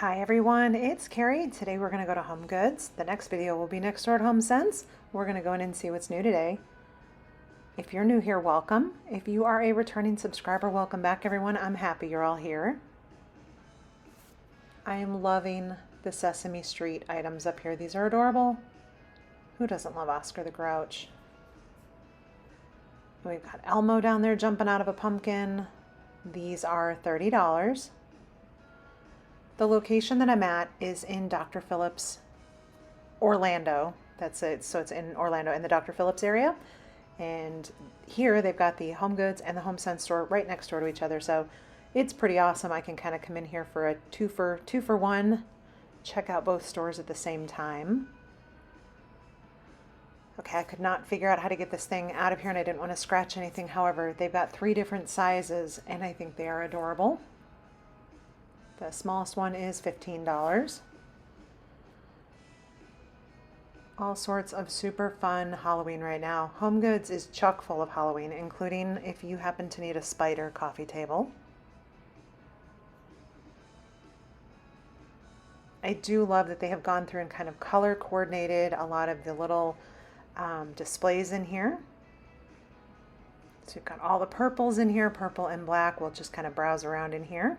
Hi everyone, it's Carrie. Today we're going to go to HomeGoods. The next video will be next door at HomeSense. We're going to go in and see what's new today. If you're new here, welcome. If you are a returning subscriber, welcome back everyone. I'm happy you're all here. I am loving the Sesame Street items up here. These are adorable. Who doesn't love Oscar the Grouch? We've got Elmo down there jumping out of a pumpkin. These are $30. The location that I'm at is in Dr. Phillips, Orlando. That's it. So it's in Orlando in the Dr. Phillips area. And here they've got the HomeGoods and the HomeSense store right next door to each other. So it's pretty awesome. I can kind of come in here for a two for one, check out both stores at the same time. Okay, I could not figure out how to get this thing out of here and I didn't want to scratch anything. However, they've got 3 different sizes and I think they are adorable. The smallest one is $15. All sorts of super fun Halloween right now. HomeGoods is chock full of Halloween, including if you happen to need a spider coffee table. I do love that they have gone through and kind of color coordinated a lot of the little displays in here. So you've got all the purples in here, purple and black. We'll just kind of browse around in here.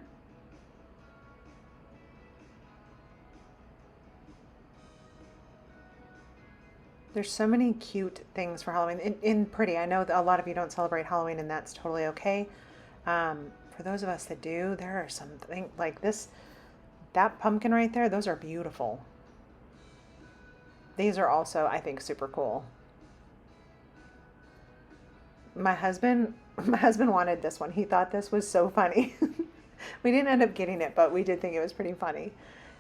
There's so many cute things for Halloween. In pretty, I know that a lot of you don't celebrate Halloween and that's totally okay. For those of us that do, there are some things like this, that pumpkin right there, those are beautiful. These are also, I think, super cool. My husband wanted this one. He thought this was so funny. We didn't end up getting it, but we did think it was pretty funny.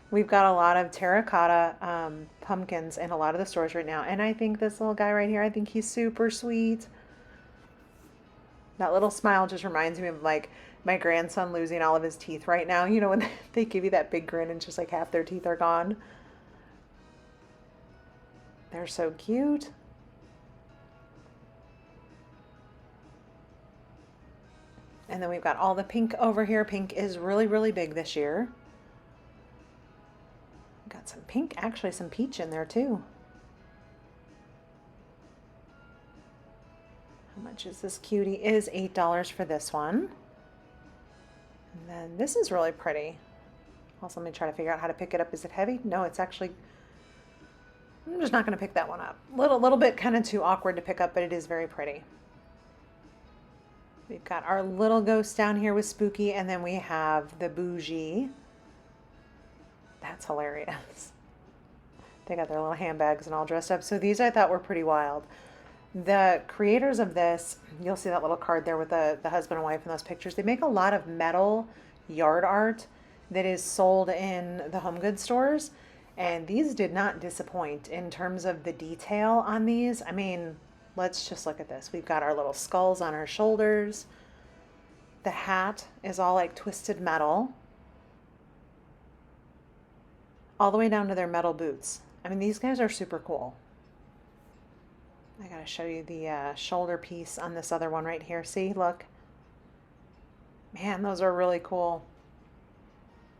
We've got a lot of terracotta pumpkins in a lot of the stores right now. And I think this little guy right here, I think he's super sweet. That little smile just reminds me of like my grandson losing all of his teeth right now. You know, when they give you that big grin and just like half their teeth are gone. They're so cute. And then we've got all the pink over here. Pink is really, really big this year. Got some pink, actually some peach in there too. How much is this cutie? It is $8 for this one. And then this is really pretty. Also, let me try to figure out how to pick it up. Is it heavy? No, it's actually, I'm just not going to pick that one up. Little bit kind of too awkward to pick up, but it is very pretty. We've got our little ghost down here with Spooky, and then we have the Bougie. That's hilarious. They got their little handbags and all dressed up. So these I thought were pretty wild. The creators of this, you'll see that little card there with the husband and wife in those pictures. They make a lot of metal yard art that is sold in the HomeGoods stores. And these did not disappoint in terms of the detail on these. I mean, let's just look at this. We've got our little skulls on our shoulders. The hat is all like twisted metal. All the way down to their metal boots. I mean, these guys are super cool. I gotta show you the shoulder piece on this other one right here. See, look. Man, those are really cool.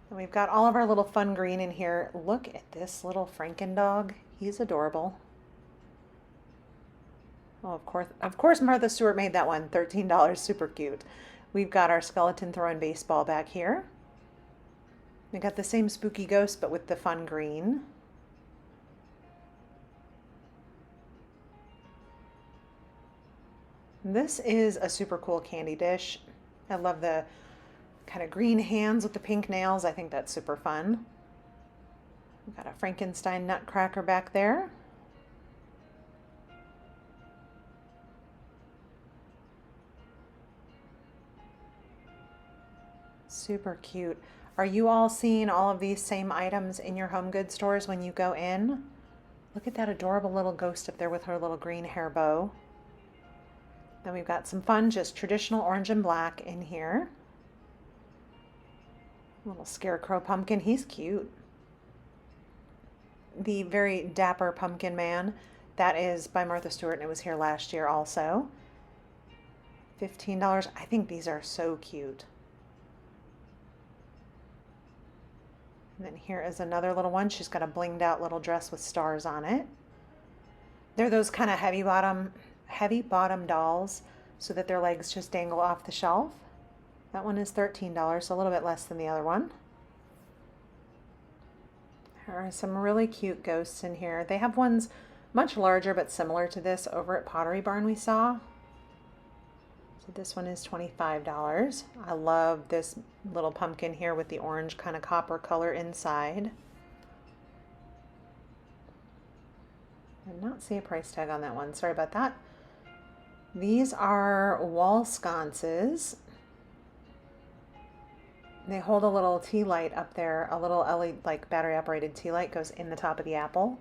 And we've got all of our little fun green in here. Look at this little Franken dog. He's adorable. Oh, of course Martha Stewart made that one. $13, super cute. We've got our skeleton throwing baseball back here. We got the same spooky ghost, but with the fun green. This is a super cool candy dish. I love the kind of green hands with the pink nails. I think that's super fun. We've got a Frankenstein nutcracker back there. Super cute. Are you all seeing all of these same items in your HomeGoods stores when you go in? Look at that adorable little ghost up there with her little green hair bow. Then we've got some fun, just traditional orange and black in here. Little scarecrow pumpkin, he's cute. The very dapper pumpkin man, that is by Martha Stewart and it was here last year also. $15. I think these are so cute. And then here is another little one. She's got a blinged out little dress with stars on it. They're those kind of heavy bottom dolls so that their legs just dangle off the shelf. That one is $13, so a little bit less than the other one. There are some really cute ghosts in here. They have ones much larger but similar to this over at Pottery Barn we saw. So this one is $25. I love this little pumpkin here with the orange kind of copper color inside. I did not see a price tag on that one. Sorry about that. These are wall sconces. They hold a little tea light up there. A little LED, like battery operated tea light goes in the top of the apple.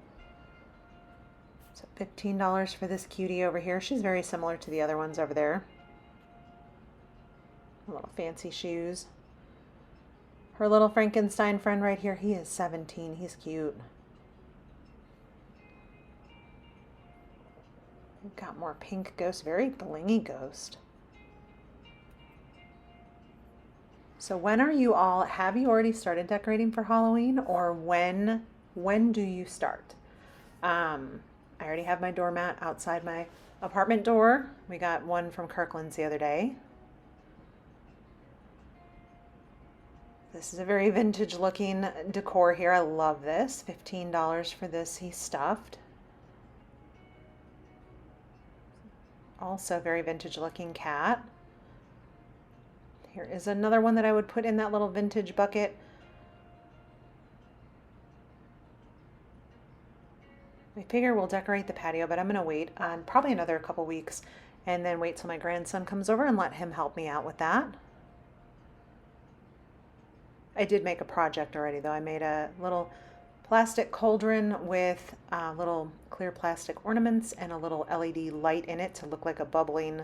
So $15 for this cutie over here. She's very similar to the other ones over there. Little fancy shoes. Her little Frankenstein friend right here, he is 17. He's cute. We've got more pink ghosts, very blingy ghost. So when are you all, have you already started decorating for Halloween, or when do you start? I already have my doormat outside my apartment door. We got one from Kirkland's the other day. This is a very vintage looking decor here. I love this. $15 for this. He's stuffed. Also very vintage looking cat. Here is another one that I would put in that little vintage bucket. I figure we'll decorate the patio, but I'm going to wait on probably another couple weeks and then wait till my grandson comes over and let him help me out with that. I did make a project already though. I made a little plastic cauldron with little clear plastic ornaments and a little LED light in it to look like a bubbling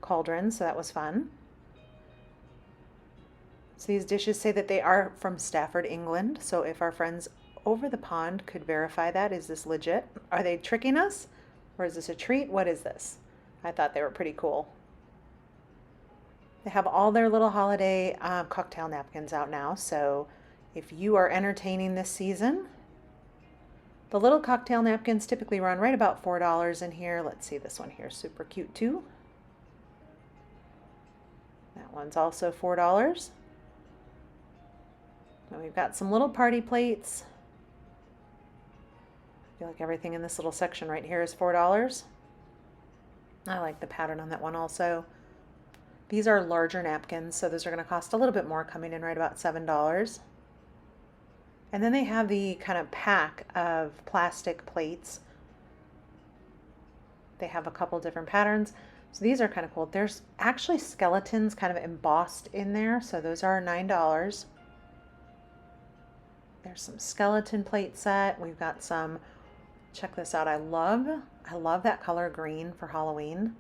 cauldron, so that was fun. So these dishes say that they are from Stafford, England, so if our friends over the pond could verify that, is this legit? Are they tricking us? Or is this a treat? What is this? I thought they were pretty cool. They have all their little holiday cocktail napkins out now, so if you are entertaining this season, the little cocktail napkins typically run right about $4 in here. Let's see, this one here is super cute too. That one's also $4. And we've got some little party plates. I feel like everything in this little section right here is $4. I like the pattern on that one also. These are larger napkins, so those are going to cost a little bit more, coming in right about $7. And then they have the kind of pack of plastic plates. They have a couple different patterns. So these are kind of cool. There's actually skeletons kind of embossed in there, so those are $9. There's some skeleton plate set. We've got some, check this out. I love that color green for Halloween.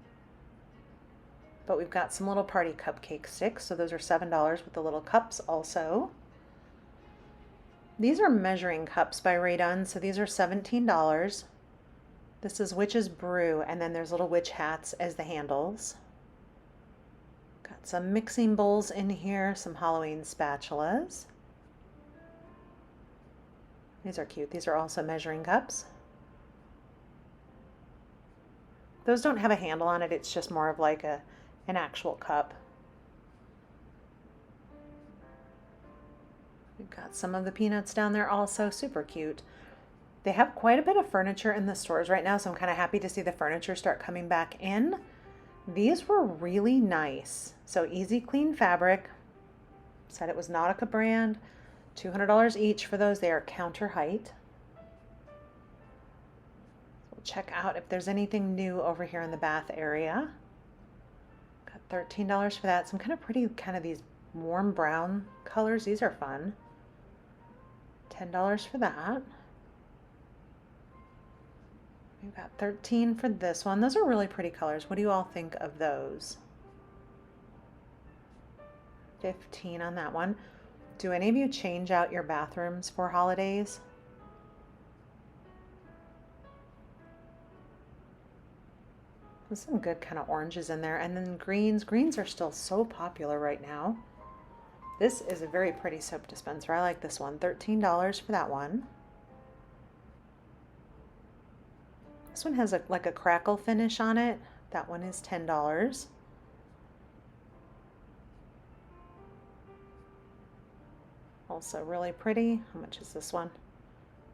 But we've got some little party cupcake sticks, so those are $7 with the little cups also. These are measuring cups by Ray Dunn, so these are $17. This is Witch's Brew, and then there's little witch hats as the handles. Got some mixing bowls in here, some Halloween spatulas. These are cute. These are also measuring cups. Those don't have a handle on it, it's just more of like an actual cup. We've got some of the peanuts down there also, super cute. They have quite a bit of furniture in the stores right now, so I'm kind of happy to see the furniture start coming back in. These were really nice. So Easy Clean Fabric, said it was Nautica brand, $200 each for those. They are counter height. We'll check out if there's anything new over here in the bath area. Got $13 for that. Some kind of pretty, kind of these warm brown colors. These are fun. $10 for that. We've got 13 for this one. Those are really pretty colors. What do you all think of those? 15 on that one. Do any of you change out your bathrooms for holidays? There's some good kind of oranges in there. And then greens. Greens are still so popular right now. This is a very pretty soap dispenser. I like this one. $13 for that one. This one has like a crackle finish on it. That one is $10. Also really pretty. How much is this one?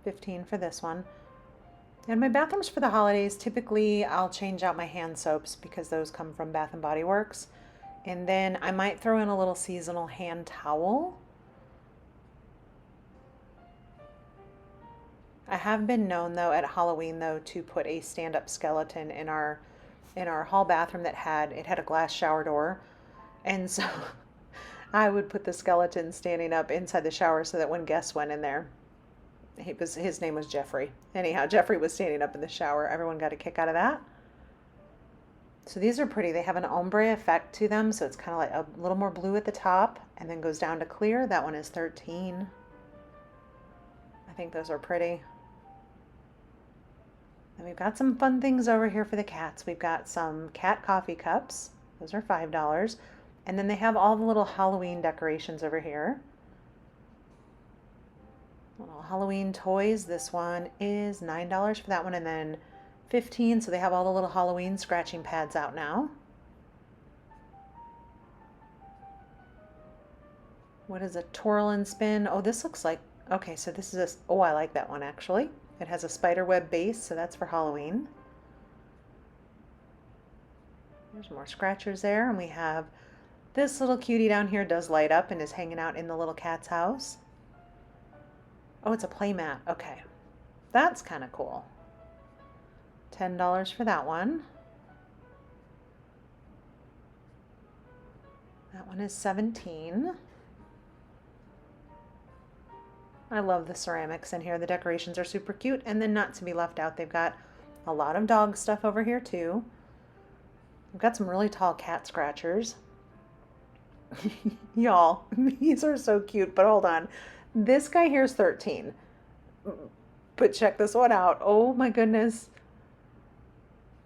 $15 for this one. And my bathrooms for the holidays, typically I'll change out my hand soaps because those come from Bath and Body Works. And then I might throw in a little seasonal hand towel. I have been known though at Halloween though to put a stand-up skeleton in our hall bathroom that had a glass shower door. And so I would put the skeleton standing up inside the shower so that when guests went in there, his name was Jeffrey. Anyhow, Jeffrey was standing up in the shower. Everyone got a kick out of that. So these are pretty. They have an ombre effect to them, so it's kind of like a little more blue at the top and then goes down to clear. That one is $13. I think those are pretty. And we've got some fun things over here for the cats. We've got some cat coffee cups. Those are $5. And then they have all the little Halloween decorations over here. Little Halloween toys. This one is $9 for that one, and then $15. So they have all the little Halloween scratching pads out now. What is a twirl and spin? Oh, this looks like, okay, so this is oh, I like that one actually. It has a spider web base, so that's for Halloween. There's more scratchers there, and we have this little cutie down here does light up and is hanging out in the little cat's house. Oh, it's a play mat. Okay. That's kind of cool. $10 for that one. That one is $17. I love the ceramics in here. The decorations are super cute. And then not to be left out, they've got a lot of dog stuff over here too. We've got some really tall cat scratchers. Y'all, these are so cute, but hold on. This guy here is $13. But check this one out. Oh my goodness.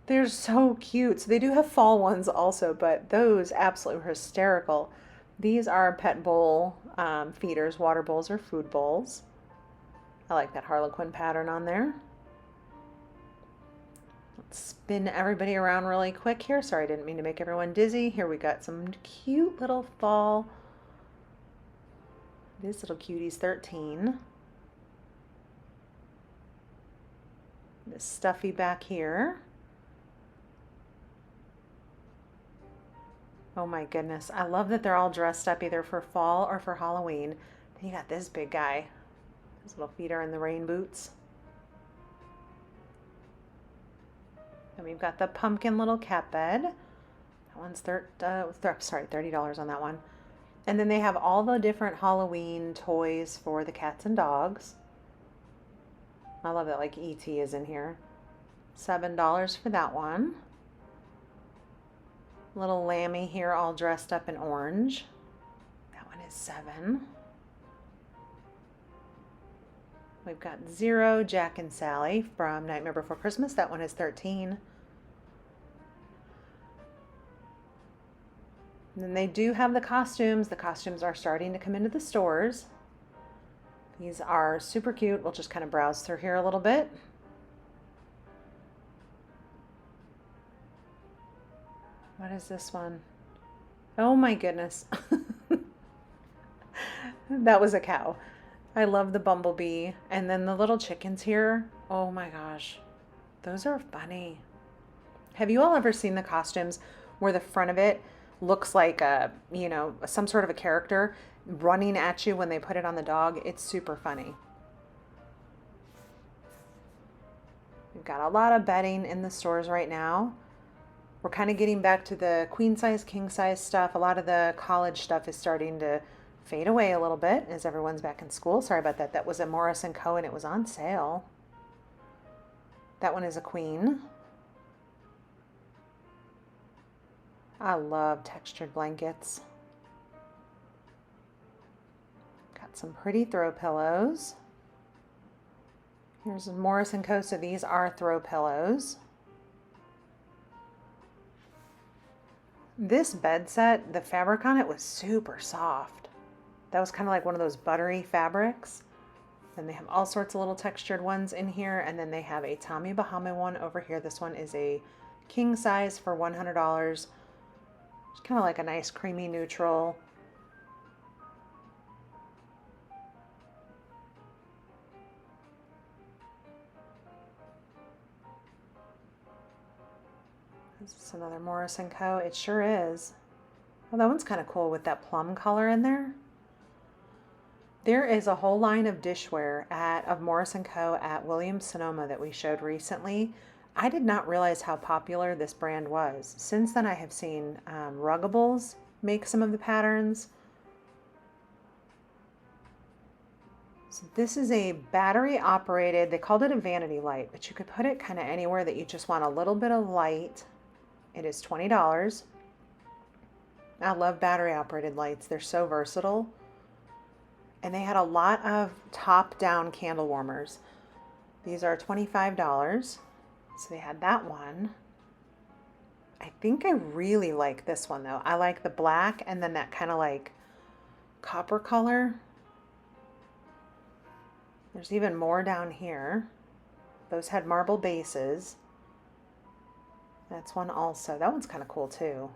They're so cute. So they do have fall ones also, but those absolutely hysterical. These are pet bowl feeders, water bowls or food bowls. I like that Harlequin pattern on there. Let's spin everybody around really quick here. Sorry, I didn't mean to make everyone dizzy. Here we got some cute little fall. This little cutie's $13. This stuffy back here. Oh my goodness. I love that they're all dressed up either for fall or for Halloween. Then you got this big guy. His little feet are in the rain boots. And we've got the pumpkin little cat bed. That one's $30 on that one. And then they have all the different Halloween toys for the cats and dogs. I love that like E.T. is in here. $7 for that one. Little Lammy here all dressed up in orange. That one is $7. We've got Zero, Jack and Sally from Nightmare Before Christmas. That one is $13. And then they do have the costumes. The costumes are starting to come into the stores. These are super cute. We'll just kind of browse through here a little bit. What is this one? Oh my goodness. That was a cow. I love the bumblebee. And then the little chickens here. Oh my gosh. Those are funny. Have you all ever seen the costumes where the front of it looks like a, you know, some sort of a character running at you when they put it on the dog? It's super funny. We've got a lot of bedding in the stores right now. We're kind of getting back to the queen size, king size stuff. A lot of the college stuff is starting to fade away a little bit as everyone's back in school. Sorry about that. That was a Morris & Co. and it was on sale. That one is a queen. I love textured blankets. Got some pretty throw pillows. Here's a Morris & Co. So these are throw pillows. This bed set, the fabric on it was super soft. That was kind of like one of those buttery fabrics. Then they have all sorts of little textured ones in here. And then they have a Tommy Bahama one over here. This one is a king size for $100. It's kind of like a nice creamy neutral. This is another Morris & Co. It sure is. Oh, that one's kind of cool with that plum color in there. There is a whole line of dishware of Morris & Co. at Williams-Sonoma that we showed recently. I did not realize how popular this brand was. Since then, I have seen Ruggables make some of the patterns. So this is a battery operated, they called it a vanity light, but you could put it kind of anywhere that you just want a little bit of light. It is $20. I love battery operated lights. They're so versatile. And they had a lot of top-down candle warmers. These are $25. So they had that one. I think I really like this one though. I like the black and then that kind of like copper color. There's even more down here. Those had marble bases. That's one also. That one's kind of cool too.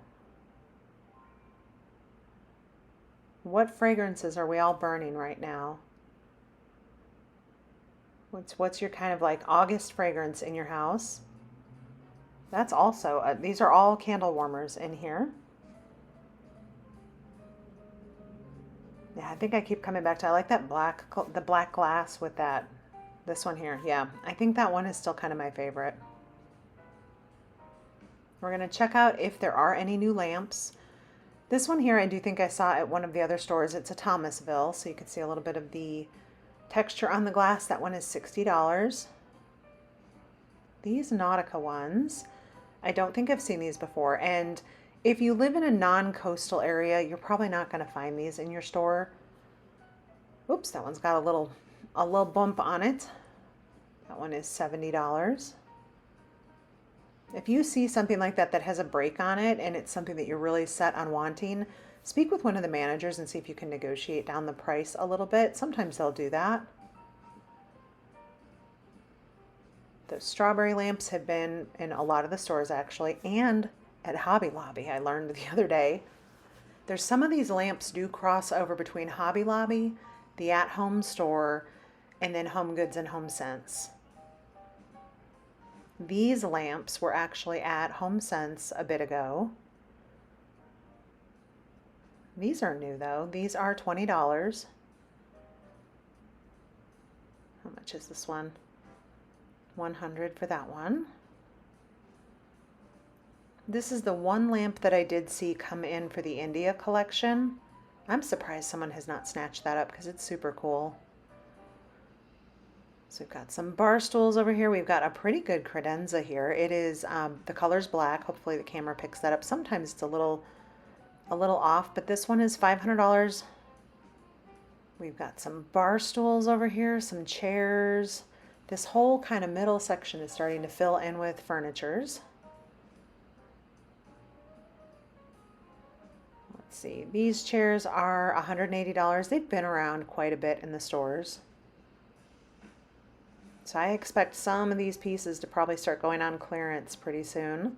What fragrances are we all burning right now? What's your kind of like August fragrance in your house? That's also, these are all candle warmers in here. Yeah, I think I keep coming back to, I like that the black glass with this one here. Yeah, I think that one is still kind of my favorite. We're going to check out if there are any new lamps. This one here I do think I saw at one of the other stores. It's a Thomasville, so you can see a little bit of the texture on the glass. That one is $60. These Nautica ones, I don't think I've seen these before. And if you live in a non-coastal area, you're probably not going to find these in your store. Oops, that one's got a little bump on it. That one is $70. If you see something like that that has a break on it and it's something that you're really set on wanting, speak with one of the managers and see if you can negotiate down the price a little bit. Sometimes they'll do that. Those strawberry lamps have been in a lot of the stores actually, and at Hobby Lobby, I learned the other day. There's some of these lamps do cross over between Hobby Lobby, the at-home store, and then HomeGoods and HomeSense. These lamps were actually at HomeSense a bit ago. These are new though. These are $20. How much is this one? $100 for that one. This is the one lamp that I did see come in for the India collection. I'm surprised someone has not snatched that up because it's super cool. So we've got some bar stools over here. We've got a pretty good credenza here. It is, the color's black. Hopefully the camera picks that up. Sometimes it's a little off, but this one is $500. We've got some bar stools over here, some chairs. This whole kind of middle section is starting to fill in with furnitures. Let's see, these chairs are $180. They've been around quite a bit in the stores. So I expect some of these pieces to probably start going on clearance pretty soon.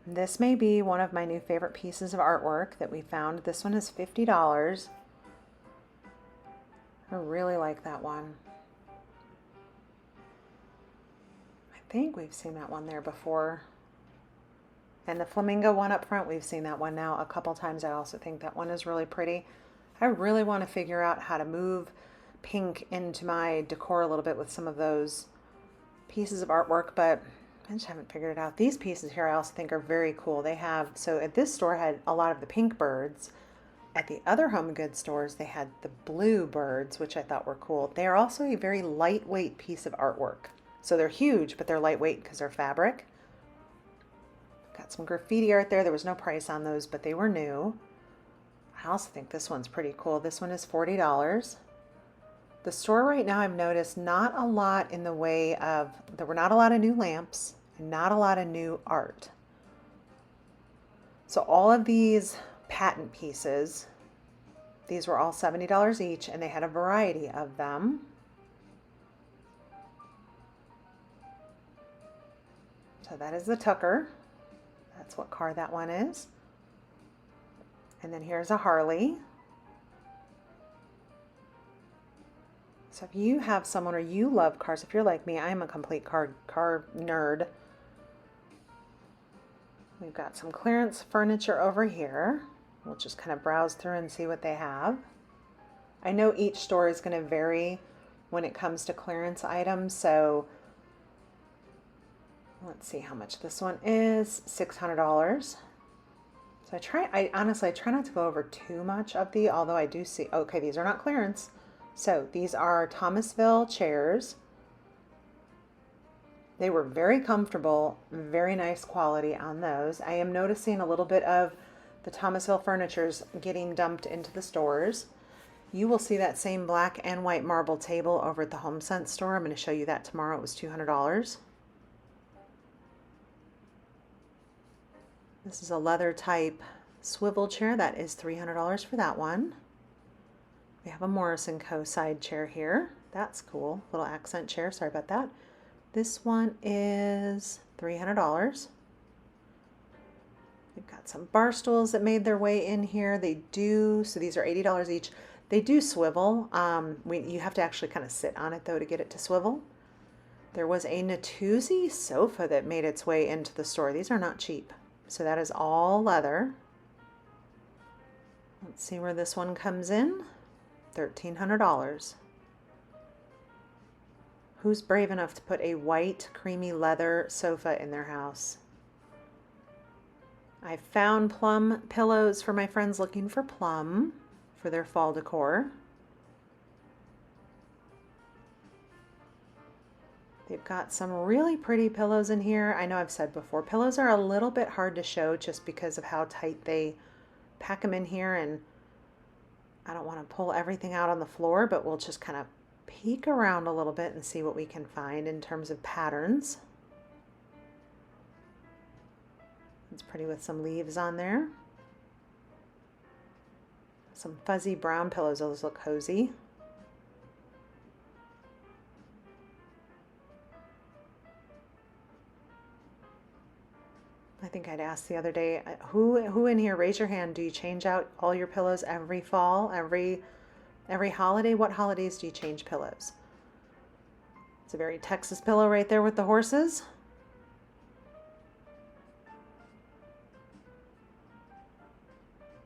This may be one of my new favorite pieces of artwork that we found. This one is $50. I really like that one. I think we've seen that one there before. And the flamingo one up front, we've seen that one now a couple times. I also think that one is really pretty. I really want to figure out how to move pink into my decor a little bit with some of those pieces of artwork, but I just haven't figured it out. These pieces here I also think are very cool. They have, so at this store had a lot of the pink birds. At the other HomeGoods stores, they had the blue birds, which I thought were cool. They are also a very lightweight piece of artwork. So they're huge, but they're lightweight because they're fabric. Got some graffiti art there. There was no price on those, but they were new. I also think this one's pretty cool. This one is $40. The store right now, I've noticed not a lot in the way of, there were not a lot of new lamps and not a lot of new art. So all of these patent pieces These were all $70 each, and they had a variety of them. So that is the Tucker. That's what car that one is. And then here's a Harley. So if you have someone or you love cars, if you're like me, I'm a complete car nerd. We've got some clearance furniture over here. We'll just kind of browse through and see what they have. I know each store is going to vary when it comes to clearance items, so let's see how much this one is. $600. So I honestly try not to go over too much of the, although I do see, okay, these are not clearance. So these are Thomasville chairs. They were very comfortable, very nice quality on those. I am noticing a little bit of the Thomasville furnitures getting dumped into the stores. You will see that same black and white marble table over at the HomeSense store. I'm going to show you that tomorrow. It was $200. This is a leather type swivel chair. That is $300 for that one. We have a Morris & Co. side chair here. That's cool. Little accent chair. Sorry about that. This one is $300. We've got some bar stools that made their way in here. They do, so these are $80 each. They do swivel. You have to actually kind of sit on it though to get it to swivel. There was a Natuzzi sofa that made its way into the store. These are not cheap. So that is all leather. Let's see where this one comes in. $1,300. Who's brave enough to put a white creamy leather sofa in their house? I found plum pillows for my friends looking for plum for their fall decor. They've got some really pretty pillows in here. I know I've said before, pillows are a little bit hard to show just because of how tight they pack them in here, and I don't want to pull everything out on the floor, but we'll just kind of peek around a little bit and see what we can find in terms of patterns. It's pretty with some leaves on there. Some fuzzy brown pillows. Those look cozy. I think I'd asked the other day, who in here, raise your hand, do you change out all your pillows every fall, every holiday? What holidays do you change pillows? It's a very Texas pillow right there with the horses.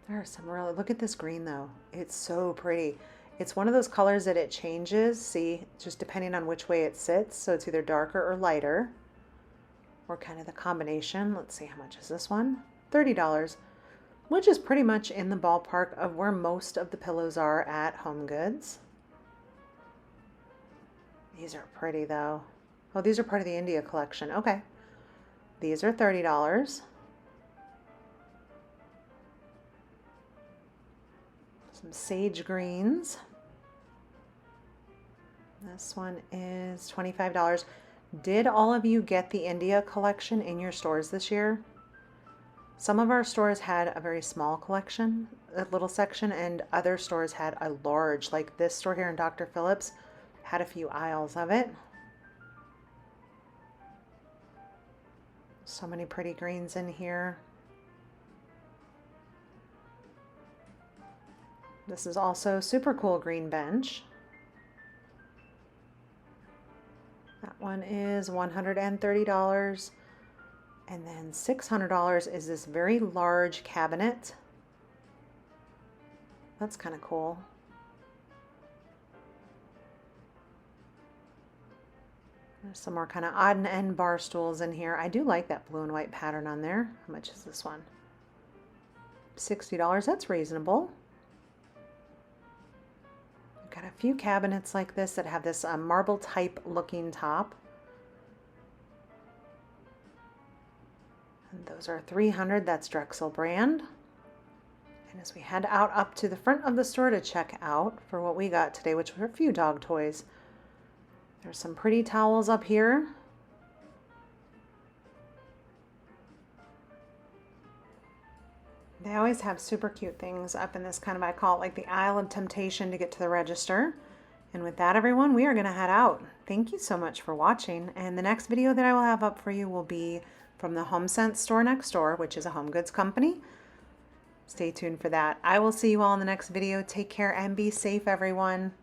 There are some really, look at this green though. It's so pretty. It's one of those colors that it changes, see, just depending on which way it sits. So it's either darker or lighter, or kind of the combination. Let's see, how much is this one? $30, which is pretty much in the ballpark of where most of the pillows are at HomeGoods. These are pretty though. Oh, these are part of the India collection. Okay. These are $30. Some sage greens. This one is $25. Did all of you get the India collection in your stores this year? Some of our stores had a very small collection, a little section, and other stores had a large, like this store here in Dr. Phillips had a few aisles of it. So many pretty greens in here. This is also super cool green bench. That one is $130. And then $600 is this very large cabinet. That's kind of cool. There's some more kind of odd and end bar stools in here. I do like that blue and white pattern on there. How much is this one? $60. That's reasonable. Got a few cabinets like this that have this marble type looking top. And those are $300. That's Drexel brand. And as we head out up to the front of the store to check out for what we got today, which were a few dog toys. There's some pretty towels up here. They always have super cute things up in this kind of, I call it like the aisle of temptation to get to the register. And with that, everyone, we are going to head out. Thank you so much for watching. And the next video that I will have up for you will be from the HomeSense store next door, which is a home goods company. Stay tuned for that. I will see you all in the next video. Take care and be safe, everyone.